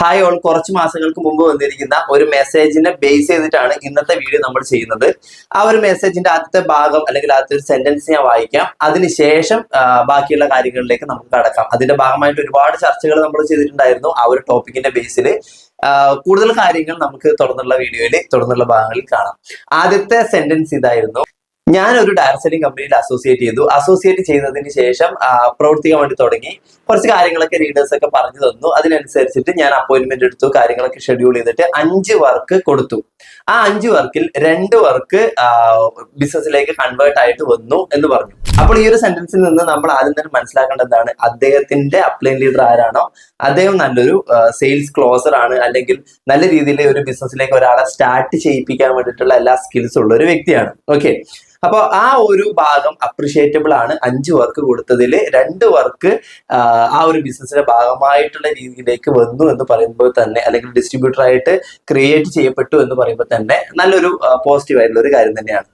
Hi all, കുറച്ച് മാസങ്ങൾക്ക് മുമ്പ് വന്നിരിക്കുന്ന ഒരു മെസ്സേജിനെ ബേസ് ചെയ്തിട്ടാണ് ഇന്നത്തെ വീഡിയോ നമ്മൾ ചെയ്യുന്നത്. ആ ഒരു മെസ്സേജിന്റെ ആദ്യത്തെ ഭാഗം അല്ലെങ്കിൽ ആദ്യത്തെ ഒരു സെന്റൻസ് ഞാൻ വായിക്കാം. അതിനുശേഷം ബാക്കിയുള്ള കാര്യങ്ങളിലേക്ക് നമുക്ക് കടക്കാം. അതിന്റെ ഭാഗമായിട്ട് ഒരുപാട് ചർച്ചകൾ നമ്മൾ ചെയ്തിട്ടുണ്ടായിരുന്നു ആ ഒരു ടോപ്പിക്കിന്റെ ബേസിൽ. കൂടുതൽ കാര്യങ്ങൾ നമുക്ക് തുടർന്നുള്ള വീഡിയോയിൽ തുടർന്നുള്ള ഭാഗങ്ങളിൽ കാണാം. ആദ്യത്തെ സെന്റൻസ് ഇതായിരുന്നു: ഞാൻ ഒരു ഡയറക്ട് സെല്ലിംഗ് കമ്പനിയിൽ അസോസിയേറ്റ് ചെയ്തതിന് ശേഷം പ്രവർത്തിക്കാൻ വേണ്ടി തുടങ്ങി. കുറച്ച് കാര്യങ്ങളൊക്കെ ലീഡേഴ്സ് ഒക്കെ പറഞ്ഞു തന്നു. അതിനനുസരിച്ചിട്ട് ഞാൻ അപ്പോയിന്റ്മെന്റ് എടുത്തു, കാര്യങ്ങളൊക്കെ ഷെഡ്യൂൾ ചെയ്തിട്ട് 5 വർക്ക് കൊടുത്തു. ആ 5 വർക്കിൽ 2 വർക്ക് ബിസിനസ്സിലേക്ക് കൺവേർട്ട് ആയിട്ട് വന്നു എന്ന് പറഞ്ഞു. അപ്പോൾ ഈ ഒരു സെന്റൻസിൽ നിന്ന് നമ്മൾ ആദ്യം തന്നെ മനസ്സിലാക്കേണ്ടത് എന്താണ്? അദ്ദേഹത്തിന്റെ അപ്ലൈൻ ലീഡർ ആരാണോ അദ്ദേഹം നല്ലൊരു സെയിൽസ് ക്ലോസർ ആണ്, അല്ലെങ്കിൽ നല്ല രീതിയിൽ ഒരു ബിസിനസ്സിലേക്ക് ഒരാളെ സ്റ്റാർട്ട് ചെയ്യിപ്പിക്കാൻ വേണ്ടിയിട്ടുള്ള എല്ലാ സ്കിൽസും ഉള്ള ഒരു വ്യക്തിയാണ്. ഓക്കെ, അപ്പൊ ആ ഒരു ഭാഗം അപ്രിഷിയേറ്റബിൾ ആണ്. 5 വർക്ക് കൊടുത്തതിൽ 2 വർക്ക് ആ ഒരു ബിസിനസിന്റെ ഭാഗമായിട്ടുള്ള രീതിയിലേക്ക് വന്നു എന്ന് പറയുമ്പോൾ തന്നെ, അല്ലെങ്കിൽ ഡിസ്ട്രിബ്യൂട്ടർ ആയിട്ട് ക്രിയേറ്റ് ചെയ്യപ്പെട്ടു എന്ന് പറയുമ്പോൾ തന്നെ നല്ലൊരു പോസിറ്റീവ് ആയിട്ടുള്ള ഒരു കാര്യം തന്നെയാണ്.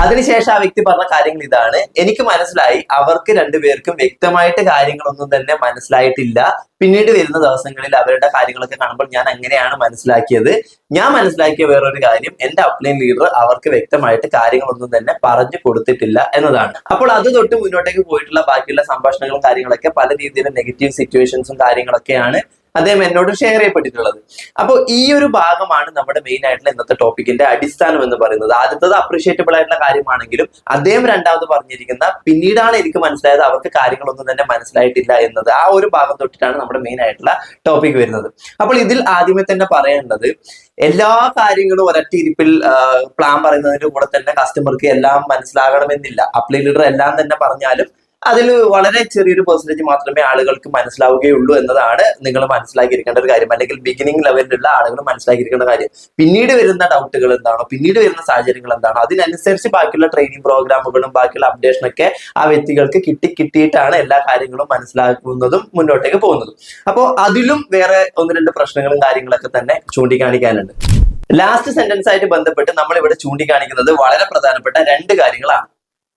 അതിനുശേഷം ആ വ്യക്തി പറഞ്ഞ കാര്യങ്ങൾ ഇതാണ്: എനിക്ക് മനസ്സിലായി അവർക്ക് 2 പേർക്കും വ്യക്തമായിട്ട് കാര്യങ്ങളൊന്നും തന്നെ മനസ്സിലായിട്ടില്ല. പിന്നീട് വരുന്ന ദിവസങ്ങളിൽ അവരുടെ കാര്യങ്ങളൊക്കെ കാണുമ്പോൾ ഞാൻ അങ്ങനെയാണ് മനസ്സിലാക്കിയത്. ഞാൻ മനസ്സിലാക്കിയ വേറൊരു കാര്യം, എന്റെ അപ്ലൈൻ ലീഡർ അവർക്ക് വ്യക്തമായിട്ട് കാര്യങ്ങളൊന്നും തന്നെ പറഞ്ഞു കൊടുത്തിട്ടില്ല എന്നതാണ്. അപ്പോൾ അത് തൊട്ട് മുന്നോട്ടേക്ക് പോയിട്ടുള്ള ബാക്കിയുള്ള സംഭാഷണങ്ങളും കാര്യങ്ങളൊക്കെ പല രീതിയിലും നെഗറ്റീവ് സിറ്റുവേഷൻസും കാര്യങ്ങളൊക്കെയാണ് അദ്ദേഹം എന്നോട് ഷെയർ ചെയ്യപ്പെട്ടിട്ടുള്ളത്. അപ്പോൾ ഈ ഒരു ഭാഗമാണ് നമ്മുടെ മെയിൻ ആയിട്ടുള്ള ഇന്നത്തെ ടോപ്പിക്കിന്റെ അടിസ്ഥാനം എന്ന് പറയുന്നത്. ആദ്യത്തത് അപ്രീഷിയേറ്റബിൾ ആയിട്ടുള്ള കാര്യമാണെങ്കിലും അദ്ദേഹം രണ്ടാമത് പറഞ്ഞിരിക്കുന്ന പിന്നീടാണ് എനിക്ക് മനസ്സിലായത് അവർക്ക് കാര്യങ്ങളൊന്നും തന്നെ മനസ്സിലായിട്ടില്ല എന്നത്. ആ ഒരു ഭാഗം തൊട്ടിട്ടാണ് നമ്മുടെ മെയിൻ ആയിട്ടുള്ള ടോപ്പിക് വരുന്നത്. അപ്പോൾ ഇതിൽ ആദ്യമേ തന്നെ പറയേണ്ടത്, എല്ലാ കാര്യങ്ങളും ഒരൊറ്റ ഇരിപ്പിൽ പ്ലാൻ പറയുന്നതിന്റെ കൂടെ തന്നെ കസ്റ്റമർക്ക് എല്ലാം മനസ്സിലാകണമെന്നില്ല. അപ്ലൈ ലീഡർ എല്ലാം തന്നെ പറഞ്ഞാലും അതിൽ വളരെ ചെറിയൊരു പെർസെന്റേജ് മാത്രമേ ആളുകൾക്ക് മനസ്സിലാവുകയുള്ളൂ എന്നതാണ് നിങ്ങൾ മനസ്സിലാക്കിയിരിക്കേണ്ട ഒരു കാര്യം, അല്ലെങ്കിൽ ബിഗിനിങ് ലെവലിലുള്ള ആളുകൾ മനസ്സിലാക്കിയിരിക്കേണ്ട കാര്യം. പിന്നീട് വരുന്ന ഡൗട്ടുകൾ എന്താണോ, പിന്നീട് വരുന്ന സാഹചര്യങ്ങൾ എന്താണോ, അതിനനുസരിച്ച് ബാക്കിയുള്ള ട്രെയിനിങ് പ്രോഗ്രാമുകളും ബാക്കിയുള്ള അപ്ഡേഷനൊക്കെ ആ വ്യക്തികൾക്ക് കിട്ടിയിട്ടാണ് എല്ലാ കാര്യങ്ങളും മനസ്സിലാക്കുന്നതും മുന്നോട്ടേക്ക് പോകുന്നതും. അപ്പോൾ അതിലും വേറെ 1-2 പ്രശ്നങ്ങളും കാര്യങ്ങളൊക്കെ തന്നെ ചൂണ്ടിക്കാണിക്കാനുണ്ട്. ലാസ്റ്റ് സെന്റൻസ് ആയിട്ട് ബന്ധപ്പെട്ട് നമ്മൾ ഇവിടെ ചൂണ്ടിക്കാണിക്കുന്നത് വളരെ പ്രധാനപ്പെട്ട 2 കാര്യങ്ങളാണ്.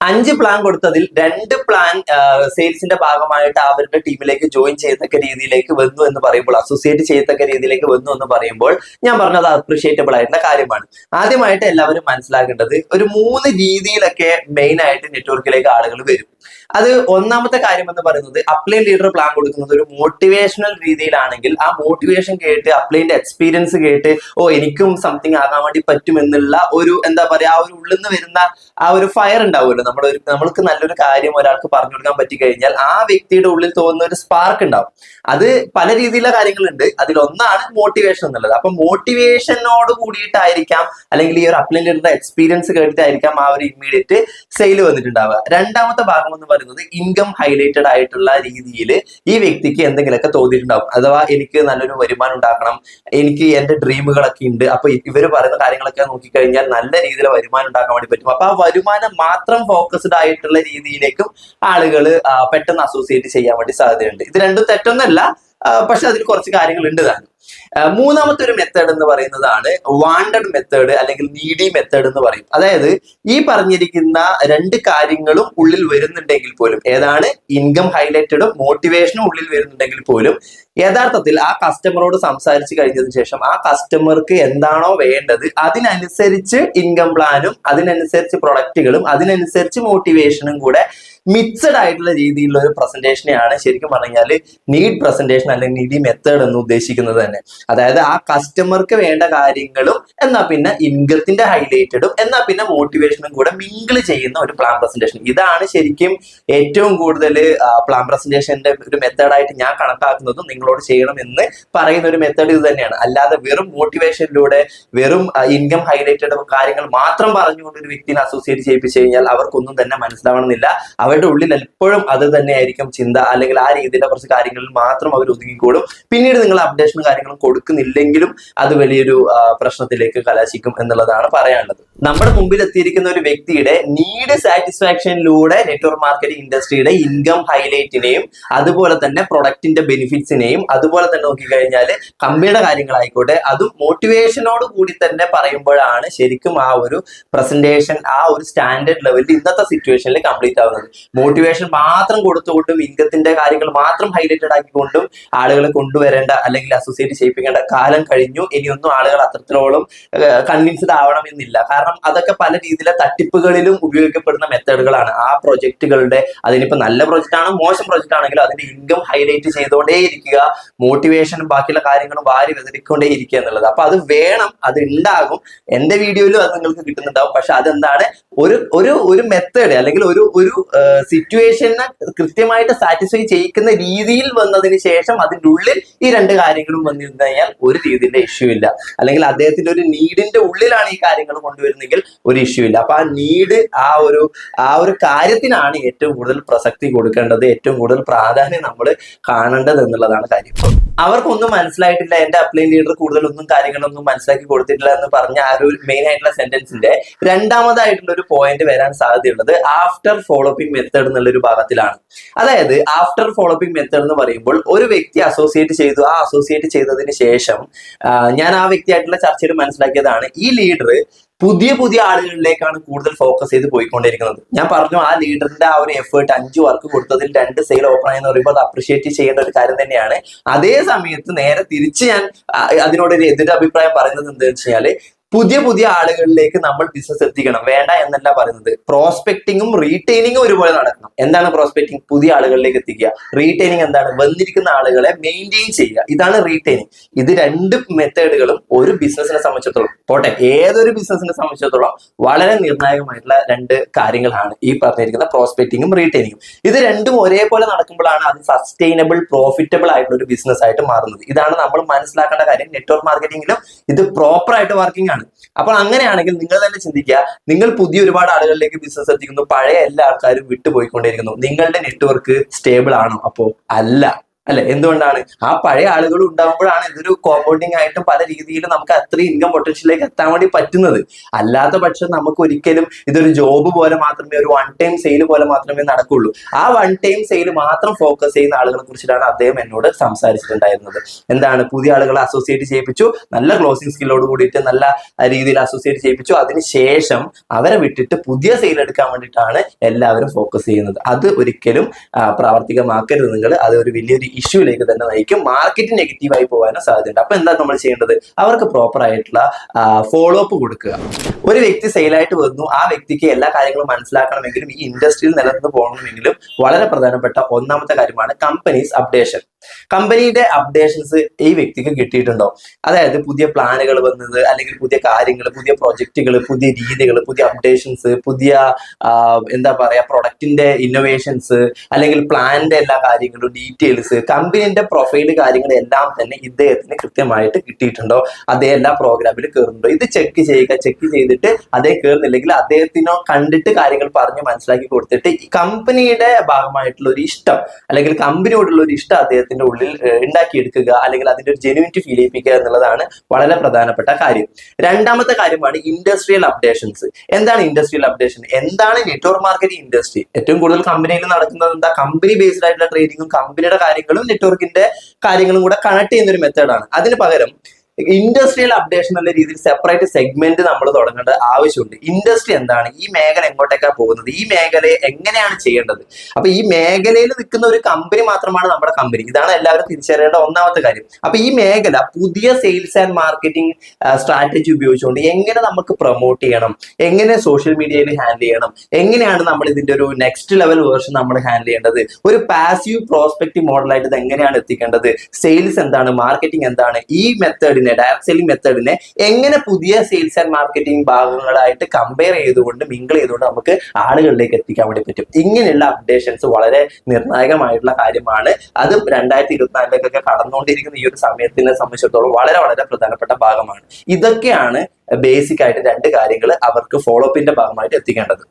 5 പ്ലാൻ കൊടുത്തതിൽ 2 പ്ലാൻ സെയിൽസിന്റെ ഭാഗമായിട്ട് അവരുടെ ടീമിലേക്ക് ജോയിൻ ചെയ്യത്തക്ക രീതിയിലേക്ക് വന്നു എന്ന് പറയുമ്പോൾ, അസോസിയേറ്റ് ചെയ്യത്തക്ക രീതിയിലേക്ക് വന്നു എന്ന് പറയുമ്പോൾ ഞാൻ പറഞ്ഞത് അപ്രീഷിയേറ്റബിൾ ആയിട്ടുള്ള കാര്യമാണ്. ആദ്യമായിട്ട് എല്ലാവരും മനസ്സിലാക്കേണ്ടത്, ഒരു 3 രീതിയിലൊക്കെ മെയിൻ ആയിട്ട് നെറ്റ്വർക്കിലേക്ക് ആളുകൾ വരും. അത് ഒന്നാമത്തെ കാര്യം എന്ന് പറയുന്നത്, അപ്ലൈൻ ലീഡർ പ്ലാൻ കൊടുക്കുന്നത് ഒരു മോട്ടിവേഷണൽ രീതിയിലാണെങ്കിൽ ആ മോട്ടിവേഷൻ കേട്ട്, അപ്ലൈന്റെ എക്സ്പീരിയൻസ് കേട്ട്, എനിക്കും സംതിങ് ആകാൻ വേണ്ടി പറ്റും എന്നുള്ള ഒരു എന്താ പറയാ, ആ ഒരു ഉള്ളിൽ നിന്ന് വരുന്ന ആ ഒരു ഫയർ ഉണ്ടാവുമല്ലോ. നമ്മൾക്ക് നല്ലൊരു കാര്യം ഒരാൾക്ക് പറഞ്ഞു കൊടുക്കാൻ പറ്റി കഴിഞ്ഞാൽ ആ വ്യക്തിയുടെ ഉള്ളിൽ തോന്നുന്ന ഒരു സ്പാർക്ക് ഉണ്ടാവും. അത് പല രീതിയിലുള്ള കാര്യങ്ങളുണ്ട്. അതിലൊന്നാണ് മോട്ടിവേഷൻ എന്നുള്ളത്. അപ്പൊ മോട്ടിവേഷനോട് കൂടിയിട്ടായിരിക്കാം, അല്ലെങ്കിൽ ഈ ഒരു അപ്ലൈൻ ലീഡറുടെ എക്സ്പീരിയൻസ് കേട്ടിട്ടായിരിക്കാം ആ ഒരു ഇമ്മീഡിയറ്റ് സെയിൽ വന്നിട്ടുണ്ടാവുക. രണ്ടാമത്തെ ഭാഗം എന്ന് പറയുന്നത്, ഇൻകം ഹൈലൈറ്റഡ് ആയിട്ടുള്ള രീതിയിൽ ഈ വ്യക്തിക്ക് എന്തെങ്കിലുമൊക്കെ തോന്നിയിട്ടുണ്ടാവും. അഥവാ എനിക്ക് നല്ലൊരു വരുമാനം ഉണ്ടാക്കണം, എനിക്ക് എന്റെ ഡ്രീമുകളൊക്കെ ഉണ്ട്, അപ്പൊ ഇവര് പറയുന്ന കാര്യങ്ങളൊക്കെ നോക്കിക്കഴിഞ്ഞാൽ നല്ല രീതിയിൽ വരുമാനം ഉണ്ടാക്കാൻ വേണ്ടി പറ്റും. അപ്പൊ ആ വരുമാനം മാത്രം ഫോക്കസ്ഡ് ആയിട്ടുള്ള രീതിയിലേക്കും ആളുകൾ പെട്ടെന്ന് അസോസിയേറ്റ് ചെയ്യാൻ വേണ്ടി സാധ്യതയുണ്ട്. ഇത് രണ്ടും തെറ്റൊന്നല്ല, പക്ഷെ അതിൽ കുറച്ച് കാര്യങ്ങൾ ഉണ്ട് താനും. മൂന്നാമത്തെ ഒരു മെത്തേഡ് എന്ന് പറയുന്നതാണ് വാണ്ടഡ് മെത്തേഡ്, അല്ലെങ്കിൽ നീഡി മെത്തേഡ് എന്ന് പറയും. അതായത് ഈ പറഞ്ഞിരിക്കുന്ന 2 കാര്യങ്ങളും ഉള്ളിൽ വരുന്നുണ്ടെങ്കിൽ പോലും, ഏതാണ് ഇൻകം ഹൈലൈറ്റഡും മോട്ടിവേഷനും ഉള്ളിൽ വരുന്നുണ്ടെങ്കിൽ പോലും, യഥാർത്ഥത്തിൽ ആ കസ്റ്റമറോട് സംസാരിച്ച് കഴിഞ്ഞതിന് ശേഷം ആ കസ്റ്റമർക്ക് എന്താണോ വേണ്ടത് അതിനനുസരിച്ച് ഇൻകം പ്ലാനും അതിനനുസരിച്ച് പ്രൊഡക്റ്റുകളും അതിനനുസരിച്ച് മോട്ടിവേഷനും കൂടെ മിക്സഡ് ആയിട്ടുള്ള രീതിയിലുള്ള ഒരു പ്രസന്റേഷനെയാണ് ശരിക്കും പറഞ്ഞാൽ നീഡ് പ്രസന്റേഷൻ അല്ലെങ്കിൽ നീഡി മെത്തേഡ് എന്ന് ഉദ്ദേശിക്കുന്നത് തന്നെ. അതായത് ആ കസ്റ്റമർക്ക് വേണ്ട കാര്യങ്ങളും എന്നാ പിന്നെ ഇൻകത്തിന്റെ ഹൈലൈറ്റഡും എന്നാ പിന്നെ മോട്ടിവേഷനും കൂടെ മിങ്കിൾ ചെയ്യുന്ന ഒരു പ്ലാൻ പ്രസന്റേഷൻ. ഇതാണ് ശരിക്കും ഏറ്റവും കൂടുതൽ പ്ലാൻ പ്രസന്റേഷന്റെ ഒരു മെത്തേഡായിട്ട് ഞാൻ കണക്കാക്കുന്നതും നിങ്ങളോട് ചെയ്യണം എന്ന് പറയുന്ന ഒരു മെത്തേഡ് ഇത് തന്നെയാണ്. അല്ലാതെ വെറും മോട്ടിവേഷനിലൂടെ വെറും ഇൻകം ഹൈലൈറ്റഡ് കാര്യങ്ങൾ മാത്രം പറഞ്ഞുകൊണ്ട് ഒരു വ്യക്തിനെ അസോസിയേറ്റ് ചെയ്യിപ്പിച്ചു കഴിഞ്ഞാൽ അവർക്കൊന്നും തന്നെ മനസ്സിലാവണമെന്നില്ല. അവരുടെ ഉള്ളിൽ എപ്പോഴും അത് തന്നെയായിരിക്കും ചിന്ത, അല്ലെങ്കിൽ ആ രീതിയിലുള്ള കുറച്ച് കാര്യങ്ങളിൽ മാത്രം അവർ ഒതുങ്ങിക്കോളും. പിന്നീട് നിങ്ങൾ അപ്ഡേഷനും കാര്യങ്ങളും കൊടുക്കുന്നില്ലെങ്കിലും അത് വലിയൊരു പ്രശ്നത്തിലേക്ക് കലാശിക്കും എന്നുള്ളതാണ് പറയാനുള്ളത്. നമ്മുടെ മുമ്പിൽ എത്തിയിരിക്കുന്ന ഒരു വ്യക്തിയുടെ നീഡ് സാറ്റിസ്ഫാക്ഷനിലൂടെ നെറ്റ്വർക്ക് മാർക്കറ്റിംഗ് ഇൻഡസ്ട്രിയുടെ ഇൻകം ഹൈലൈറ്റിനെയും അതുപോലെ തന്നെ പ്രൊഡക്റ്റിന്റെ ബെനിഫിറ്റ്സിനെയും അതുപോലെ തന്നെ നോക്കിക്കഴിഞ്ഞാൽ കമ്പനിയുടെ കാര്യങ്ങളായിക്കോട്ടെ അതും മോട്ടിവേഷനോട് കൂടി തന്നെ പറയുമ്പോഴാണ് ശരിക്കും ആ ഒരു പ്രസന്റേഷൻ ആ ഒരു സ്റ്റാൻഡേർഡ് ലെവലിൽ ഇന്നത്തെ സിറ്റുവേഷനിൽ കംപ്ലീറ്റ് ആവുന്നത്. മോട്ടിവേഷൻ മാത്രം കൊടുത്തുകൊണ്ടും ഇൻകത്തിന്റെ കാര്യങ്ങൾ മാത്രം ഹൈലൈറ്റഡ് ആക്കിക്കൊണ്ടും ആളുകളെ കൊണ്ടുവരേണ്ട അല്ലെങ്കിൽ അസോസിയേറ്റ് ചെയ്യിപ്പിക്കേണ്ട കാലം കഴിഞ്ഞു. ഇനിയൊന്നും ആളുകൾ അത്രത്തോളം കൺവിൻസ്ഡ് ആവണം എന്നില്ല. കാരണം അതൊക്കെ പല രീതിയിലെ തട്ടിപ്പുകളിലും ഉപയോഗിക്കപ്പെടുന്ന മെത്തേഡുകളാണ്. ആ പ്രൊജക്ടുകളുടെ, അതിനിപ്പോ നല്ല പ്രൊജക്ട് ആണോ മോശം പ്രൊജക്ട് ആണെങ്കിലും അതിന്റെ ഇൻകം ഹൈലൈറ്റ് ചെയ്തുകൊണ്ടേ ഇരിക്കുക, മോട്ടിവേഷനും ബാക്കിയുള്ള കാര്യങ്ങളും വാരി വിതറിക്കൊണ്ടേ ഇരിക്കുക എന്നുള്ളത്. അപ്പൊ അത് വേണം, അത് ഉണ്ടാകും. എന്റെ വീഡിയോയിലും അത് നിങ്ങൾക്ക് കിട്ടുന്നുണ്ടാവും. പക്ഷെ അതെന്താണ്, ഒരു ഒരു ഒരു മെത്തേഡ് അല്ലെങ്കിൽ ഒരു ഒരു സിറ്റുവേഷനെ കൃത്യമായിട്ട് സാറ്റിസ്ഫൈ ചെയ്യിക്കുന്ന രീതിയിൽ വന്നതിന് ശേഷം അതിൻ്റെ ഉള്ളിൽ ഈ രണ്ട് കാര്യങ്ങളും വന്നിരുന്നു കഴിഞ്ഞാൽ ഒരു രീതിയിലെ ഇഷ്യൂ ഇല്ല. അല്ലെങ്കിൽ അദ്ദേഹത്തിന്റെ ഒരു നീഡിന്റെ ഉള്ളിലാണ് ഈ കാര്യങ്ങൾ കൊണ്ടുവരുന്നെങ്കിൽ ഒരു ഇഷ്യൂ ഇല്ല. അപ്പൊ ആ നീഡ്, ആ ഒരു കാര്യത്തിനാണ് ഏറ്റവും കൂടുതൽ പ്രസക്തി കൊടുക്കേണ്ടത്, ഏറ്റവും കൂടുതൽ പ്രാധാന്യം നമ്മൾ കാണേണ്ടത് എന്നുള്ളതാണ് കാര്യം. അവർക്കൊന്നും മനസ്സിലായിട്ടില്ല, എന്റെ അപ്ലൈൻ ലീഡർ കൂടുതലൊന്നും കാര്യങ്ങളൊന്നും മനസ്സിലാക്കി കൊടുത്തിട്ടില്ല എന്ന് പറഞ്ഞ ആ ഒരു മെയിൻ ആയിട്ടുള്ള സെന്റൻസിന്റെ രണ്ടാമതായിട്ടുള്ള ഒരു പോയിന്റ് വരാൻ സാധ്യതയുള്ളത് ആഫ്റ്റർ ഫോളോപ്പിംഗ് മെത്തേഡ് എന്നുള്ളൊരു ഭാഗത്തിലാണ്. അതായത് ആഫ്റ്റർ ഫോളോപ്പിംഗ് മെത്തേഡ് എന്ന് പറയുമ്പോൾ ഒരു വ്യക്തി അസോസിയേറ്റ് ചെയ്തു, ആ അസോസിയേറ്റ് ചെയ്തതിന് ശേഷം ഞാൻ ആ വ്യക്തിയായിട്ടുള്ള ചർച്ചയിൽ മനസ്സിലാക്കിയതാണ്, ഈ ലീഡർ പുതിയ പുതിയ ആളുകളിലേക്കാണ് കൂടുതൽ ഫോക്കസ് ചെയ്ത് പോയിക്കൊണ്ടിരിക്കുന്നത്. ഞാൻ പറഞ്ഞു, ആ ലീഡറിന്റെ ആ ഒരു എഫേർട്ട്, 5 വർക്ക് കൊടുത്തതിൽ 2 സെയിൽ ഓപ്പൺ ആയെന്ന് പറയുമ്പോൾ അത് അപ്രിഷിയേറ്റ് ചെയ്യേണ്ട ഒരു കാര്യം തന്നെയാണ്. അതേ സമയത്ത് നേരെ തിരിച്ച് ഞാൻ അതിനോടൊരു എതിരഭിപ്രായം പറയുന്നത് എന്താണെന്ന് വെച്ചാൽ, പുതിയ പുതിയ ആളുകളിലേക്ക് നമ്മൾ ബിസിനസ് എത്തിക്കണം, വേണ്ട എന്നല്ല പറയുന്നത്. പ്രോസ്പെക്ടിങ്ങും റീറ്റെയിനിങ്ങും ഒരുപോലെ നടക്കണം. എന്താണ് പ്രോസ്പെക്ടിങ്? പുതിയ ആളുകളിലേക്ക് എത്തിക്കുക. റീറ്റെയിനിങ് എന്താണ്? വന്നിരിക്കുന്ന ആളുകളെ മെയിൻറ്റെയിൻ ചെയ്യുക. ഇതാണ് റീറ്റെയിനിങ്. ഇത് രണ്ട് മെത്തേഡുകളും ഒരു ബിസിനസിനെ സംബന്ധിച്ചിടത്തോളം, പോട്ടെ ഏതൊരു ബിസിനസിനെ സംബന്ധിച്ചിടത്തോളം വളരെ നിർണായകമായിട്ടുള്ള 2 കാര്യങ്ങളാണ് ഈ പറഞ്ഞിരിക്കുന്ന പ്രോസ്പെക്ടിങ്ങും റീറ്റെയിനിങ്ങും. ഇത് രണ്ടും ഒരേപോലെ നടക്കുമ്പോഴാണ് അത് സസ്റ്റൈനബിൾ, പ്രോഫിറ്റബിൾ ആയിട്ടുള്ള ഒരു ബിസിനസ് ആയിട്ട് മാറുന്നത്. ഇതാണ് നമ്മൾ മനസ്സിലാക്കേണ്ട കാര്യം. നെറ്റ്വർക്ക് മാർക്കറ്റിംഗിലും ഇത് പ്രോപ്പർ ആയിട്ട് വർക്കിംഗ് ആണ്. അപ്പോൾ അങ്ങനെയാണെങ്കിൽ നിങ്ങൾ തന്നെ ചിന്തിക്കുക, നിങ്ങൾ പുതിയ ഒരുപാട് ആളുകളിലേക്ക് ബിസിനസ് എത്തിക്കുന്നു, പഴയ എല്ലാ ആൾക്കാരും വിട്ടുപോയിക്കൊണ്ടിരിക്കുന്നു. നിങ്ങളുടെ നെറ്റ്വർക്ക് സ്റ്റേബിൾ ആണോ? അപ്പോ അല്ല. അല്ലെ? എന്തുകൊണ്ടാണ്? ആ പഴയ ആളുകൾ ഉണ്ടാകുമ്പോഴാണ് ഇതൊരു കോമ്പൗണ്ടിങ് ആയിട്ടും പല രീതിയിലും നമുക്ക് അത്രയും ഇൻകം പൊട്ടൻഷ്യലിലേക്ക് എത്താൻ വേണ്ടി പറ്റുന്നത്. അല്ലാത്ത പക്ഷം നമുക്ക് ഒരിക്കലും ഇതൊരു ജോബ് പോലെ മാത്രമേ, ഒരു വൺ ടൈം സെയിൽ പോലെ മാത്രമേ നടക്കുള്ളൂ. ആ വൺ ടൈം സെയിൽ മാത്രം ഫോക്കസ് ചെയ്യുന്ന ആളുകളെ കുറിച്ചിട്ടാണ് അദ്ദേഹം എന്നോട് സംസാരിച്ചിട്ടുണ്ടായിരുന്നത്. എന്താണ്? പുതിയ ആളുകളെ അസോസിയേറ്റ് ചെയ്യിപ്പിച്ചു, നല്ല ക്ലോസിംഗ് സ്കില്ലോട് കൂടിയിട്ട് നല്ല രീതിയിൽ അസോസിയേറ്റ് ചെയ്യിപ്പിച്ചു, അതിനുശേഷം അവരെ വിട്ടിട്ട് പുതിയ സെയിൽ എടുക്കാൻ വേണ്ടിയിട്ടാണ് എല്ലാവരും ഫോക്കസ് ചെയ്യുന്നത്. അത് ഒരിക്കലും പ്രാവർത്തികമാക്കരുത് നിങ്ങൾ. അത് ഒരു വലിയൊരു ഇഷ്യൂയിലേക്ക് തന്നെ നയിക്കും. മാർക്കറ്റ് നെഗറ്റീവായി പോകാനും സാധ്യതയുണ്ട്. അപ്പൊ എന്താ നമ്മൾ ചെയ്യേണ്ടത്? അവർക്ക് പ്രോപ്പർ ആയിട്ടുള്ള ഫോളോ അപ്പ് കൊടുക്കുക. ഒരു വ്യക്തി സെയിലായിട്ട് വന്നു, ആ വ്യക്തിക്ക് എല്ലാ കാര്യങ്ങളും മനസ്സിലാക്കണമെങ്കിലും ഈ ഇൻഡസ്ട്രിയിൽ നിലനിന്ന് പോകണമെങ്കിലും വളരെ പ്രധാനപ്പെട്ട ഒന്നാമത്തെ കാര്യമാണ് കമ്പനീസ് അപ്ഡേഷൻ. കമ്പനിയുടെ അപ്ഡേഷൻസ് ഈ വ്യക്തിക്ക് കിട്ടിയിട്ടുണ്ടോ? അതായത് പുതിയ പ്ലാനുകൾ വന്നത്, അല്ലെങ്കിൽ പുതിയ കാര്യങ്ങൾ, പുതിയ പ്രൊജക്റ്റുകൾ, പുതിയ രീതികൾ, പുതിയ അപ്ഡേഷൻസ്, പുതിയ എന്താ പറയാ പ്രൊഡക്റ്റിന്റെ ഇന്നോവേഷൻസ്, അല്ലെങ്കിൽ പ്ലാനിന്റെ എല്ലാ കാര്യങ്ങളും, ഡീറ്റെയിൽസ്, കമ്പനിയുടെ പ്രൊഫൈല് കാര്യങ്ങളെല്ലാം തന്നെ ഇദ്ദേഹത്തിന് കൃത്യമായിട്ട് കിട്ടിയിട്ടുണ്ടോ? അദ്ദേഹം എല്ലാ പ്രോഗ്രാമിൽ കയറുന്നുണ്ടോ? ഇത് ചെക്ക് ചെയ്യുക. ചെക്ക് ചെയ്തിട്ട് അദ്ദേഹം കയറുന്നില്ലെങ്കിൽ അദ്ദേഹത്തിനോ കണ്ടിട്ട് കാര്യങ്ങൾ പറഞ്ഞ് മനസ്സിലാക്കി കൊടുത്തിട്ട് കമ്പനിയുടെ ഭാഗമായിട്ടുള്ള ഒരു ഇഷ്ടം, അല്ലെങ്കിൽ കമ്പനിയോടുള്ള ഒരു ഇഷ്ടം അദ്ദേഹത്തിന്റെ ഉള്ളിൽ ഉണ്ടാക്കിയെടുക്കുക, അല്ലെങ്കിൽ അതിന്റെ ഒരു ജെനുവിനിറ്റി ഫീൽ ചെയ്യിപ്പിക്കുക എന്നുള്ളതാണ് വളരെ പ്രധാനപ്പെട്ട കാര്യം. രണ്ടാമത്തെ കാര്യമാണ് ഇൻഡസ്ട്രിയൽ അപ്ഡേഷൻസ്. എന്താണ് ഇൻഡസ്ട്രിയൽ അപ്ഡേഷൻ? എന്താണ് നെറ്റ്വർക്ക് മാർക്കറ്റിംഗ് ഇൻഡസ്ട്രി? ഏറ്റവും കൂടുതൽ കമ്പനിയിൽ നടക്കുന്നത് എന്താ? കമ്പനി ബേസ്ഡ് ആയിട്ടുള്ള ട്രേഡിങ്ങും കമ്പനിയുടെ കാര്യങ്ങളും നെറ്റ്വർക്കിന്റെ കാര്യങ്ങളും കൂടെ കണക്ട് ചെയ്യുന്ന ഒരു മെത്തേഡാണ്. അതിന് പകരം ഇൻഡസ്ട്രിയൽ അപ്ഡേഷൻ എന്ന രീതിയിൽ സെപ്പറേറ്റ് സെഗ്മെന്റ് നമ്മൾ തുടങ്ങേണ്ട ആവശ്യമുണ്ട്. ഇൻഡസ്ട്രി എന്താണ്? ഈ മേഖല എങ്ങോട്ടേക്കാണ് പോകുന്നത്? ഈ മേഖലയെ എങ്ങനെയാണ് ചെയ്യേണ്ടത്? അപ്പൊ ഈ മേഖലയിൽ നിൽക്കുന്ന ഒരു കമ്പനി മാത്രമാണ് നമ്മുടെ കമ്പനി. ഇതാണ് എല്ലാവരും തിരിച്ചറിയേണ്ട ഒന്നാമത്തെ കാര്യം. അപ്പൊ ഈ മേഖല പുതിയ സെയിൽസ് ആൻഡ് മാർക്കറ്റിംഗ് സ്ട്രാറ്റജി ഉപയോഗിച്ചുകൊണ്ട് എങ്ങനെ നമുക്ക് പ്രൊമോട്ട് ചെയ്യണം, എങ്ങനെ സോഷ്യൽ മീഡിയയിൽ ഹാൻഡിൽ ചെയ്യണം, എങ്ങനെയാണ് നമ്മൾ ഇതിന്റെ ഒരു നെക്സ്റ്റ് ലെവൽ വേർഷൻ നമ്മൾ ഹാൻഡിൽ ചെയ്യേണ്ടത്, ഒരു പാസീവ് പ്രോസ്പെക്റ്റീവ് മോഡലായിട്ട് ഇത് എങ്ങനെയാണ് എത്തിക്കേണ്ടത്, സെയിൽസ് എന്താണ്, മാർക്കറ്റിംഗ് എന്താണ്, ഈ മെത്തേഡിനെ, ഡയറക്ട് സെല്ലിംഗ് മെത്തേഡിനെ എങ്ങനെ പുതിയ സെയിൽസ് ആൻഡ് മാർക്കറ്റിംഗ് ഭാഗങ്ങളായിട്ട് കമ്പയർ ചെയ്തുകൊണ്ട്, മിങ്കിൾ ചെയ്തുകൊണ്ട് നമുക്ക് ആളുകളിലേക്ക് എത്തിക്കാൻ വേണ്ടി പറ്റും. ഇങ്ങനെയുള്ള അപ്ഡേഷൻസ് വളരെ നിർണായകമായിട്ടുള്ള കാര്യമാണ്. അതും 2024 കടന്നുകൊണ്ടിരിക്കുന്ന ഈ ഒരു സമയത്തിനെ സംബന്ധിച്ചിടത്തോളം വളരെ വളരെ പ്രധാനപ്പെട്ട ഭാഗമാണ്. ഇതൊക്കെയാണ് ബേസിക് ആയിട്ട് 2 കാര്യങ്ങൾ അവർക്ക് ഫോളോ അപ്പിന്റെ ഭാഗമായിട്ട് എത്തിക്കേണ്ടത്.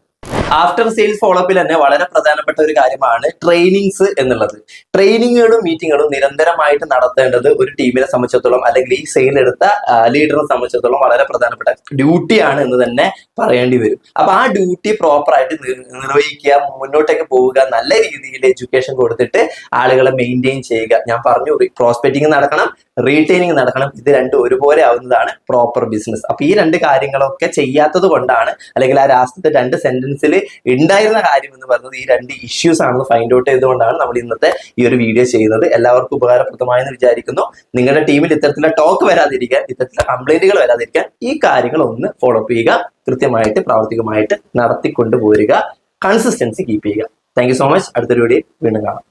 ആഫ്റ്റർ സെയിൽസ് ഫോളോ അപ്പിൽ തന്നെ വളരെ പ്രധാനപ്പെട്ട ഒരു കാര്യമാണ് ട്രെയിനിങ്സ് എന്നുള്ളത്. ട്രെയിനിങ്ങുകളും മീറ്റിങ്ങുകളും നിരന്തരമായിട്ട് നടത്തേണ്ടത് ഒരു ടീമിനെ സംബന്ധിച്ചിടത്തോളം, അല്ലെങ്കിൽ ഈ സെയിൽ എടുത്ത ലീഡറിനെ സംബന്ധിച്ചിടത്തോളം വളരെ പ്രധാനപ്പെട്ട ഡ്യൂട്ടിയാണ് എന്ന് തന്നെ പറയേണ്ടി വരും. അപ്പൊ ആ ഡ്യൂട്ടി പ്രോപ്പർ ആയിട്ട് നിർവഹിക്കുക, മുന്നോട്ടേക്ക് പോവുക, നല്ല രീതിയിൽ എഡ്യൂക്കേഷൻ കൊടുത്തിട്ട് ആളുകളെ മെയിൻറ്റെയിൻ ചെയ്യുക. ഞാൻ പറഞ്ഞു, പ്രോസ്പെക്റ്റിംഗ് നടക്കണം, റീറ്റെയിനിങ് നടക്കണം. ഇത് രണ്ടും ഒരുപോലെ ആവുന്നതാണ് പ്രോപ്പർ ബിസിനസ്. അപ്പൊ ഈ 2 കാര്യങ്ങളൊക്കെ ചെയ്യാത്തത് കൊണ്ടാണ്, അല്ലെങ്കിൽ ആ ലാസ്റ്റത്തെ 2 സെന്റൻസിൽ ഉണ്ടായിരുന്ന കാര്യം എന്ന് പറയുന്നത് ഈ 2 ഇഷ്യൂസ് ആണെന്ന് ഫൈൻഡ് ഔട്ട് ചെയ്തുകൊണ്ടാണ് നമ്മൾ ഇന്നത്തെ ഈ ഒരു വീഡിയോ ചെയ്യുന്നത്. എല്ലാവർക്കും ഉപകാരപ്രദമായെന്ന് വിചാരിക്കുന്നു. നിങ്ങളുടെ ടീമിൽ ഇത്തരത്തിലുള്ള ടോക്ക് വരാതിരിക്കാൻ, ഇത്തരത്തിലുള്ള കംപ്ലൈന്റുകൾ വരാതിരിക്കാൻ ഈ കാര്യങ്ങൾ ഒന്ന് ഫോളോ അപ്പ് ചെയ്യുക, കൃത്യമായിട്ട് പ്രാവർത്തികമായിട്ട് നടത്തിക്കൊണ്ടു പോരുക, കൺസിസ്റ്റൻസി കീപ്പ് ചെയ്യുക. Thank you so much. അടുത്തൊരു വീഡിയോ വീണ്ടും കാണാം.